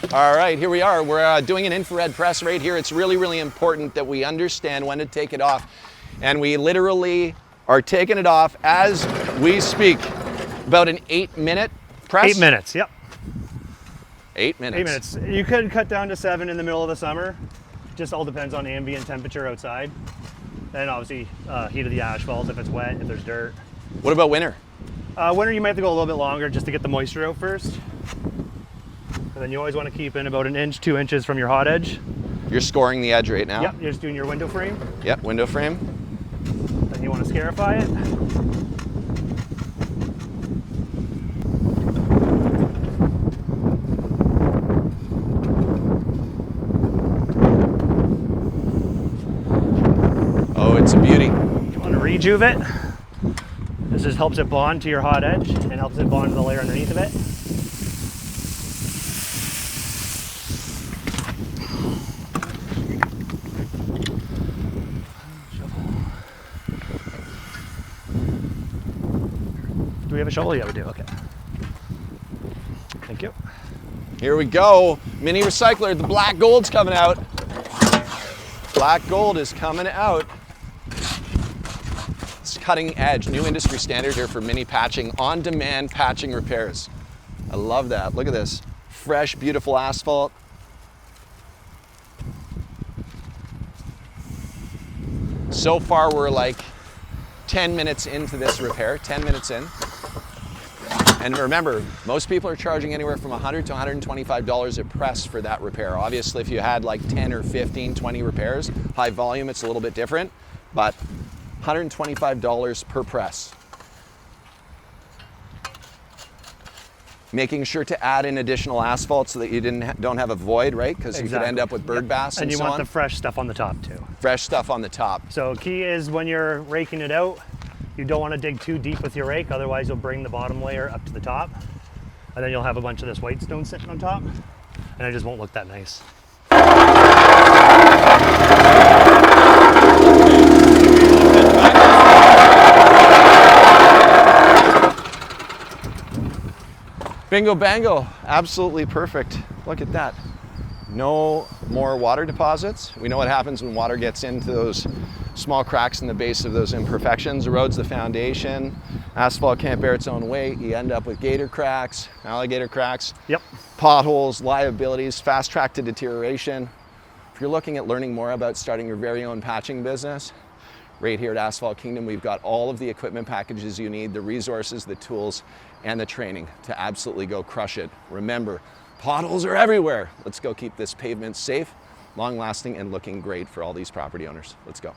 All right, here we are. We're doing an infrared press right here. It's really, really important that we understand when to take it off. And we literally are taking it off as we speak. About an 8-minute press? 8 minutes, yep. 8 minutes. 8 minutes. You could cut down to 7 in the middle of the summer. Just all depends on ambient temperature outside. And obviously heat of the asphalt, if it's wet, if there's dirt. What about winter? Winter, you might have to go a little bit longer just to get the moisture out first. And then you always want to keep in about 1 inch, 2 inches from your hot edge. You're scoring the edge right now? Yep, you're just doing your window frame. Yep, window frame. Then you want to scarify it. Oh, it's a beauty. You want to rejuve it. This just helps it bond to your hot edge and helps it bond to the layer underneath of it. Do we have a shovel? Yeah, we do. Okay. Thank you. Here we go. Mini recycler. The black gold's coming out. Black gold is coming out. It's cutting edge. New industry standard here for mini patching, on-demand patching repairs. I love that. Look at this. Fresh, beautiful asphalt. So far, we're like 10 minutes into this repair, 10 minutes in. And remember, most people are charging anywhere from $100 to $125 a press for that repair. Obviously, if you had like 10 or 15, 20 repairs, high volume, it's a little bit different, but $125 per press. Making sure to add in additional asphalt so that you don't have a void, right? Because you could end up with bird bass and so on. And you want the fresh stuff on the top too. Fresh stuff on the top. So key is when you're raking it out, you don't want to dig too deep with your rake, otherwise you'll bring the bottom layer up to the top. And then you'll have a bunch of this white stone sitting on top, and it just won't look that nice. Bingo bango, absolutely perfect. Look at that. No more water deposits. We know what happens when water gets into those small cracks in the base of those imperfections, erodes the foundation. Asphalt can't bear its own weight. You end up with gator cracks, alligator cracks, yep, potholes, liabilities, fast track to deterioration. If you're looking at learning more about starting your very own patching business, right here at Asphalt Kingdom, we've got all of the equipment packages you need, the resources, the tools, and the training to absolutely go crush it. Remember, potholes are everywhere. Let's go keep this pavement safe, long-lasting, and looking great for all these property owners. Let's go.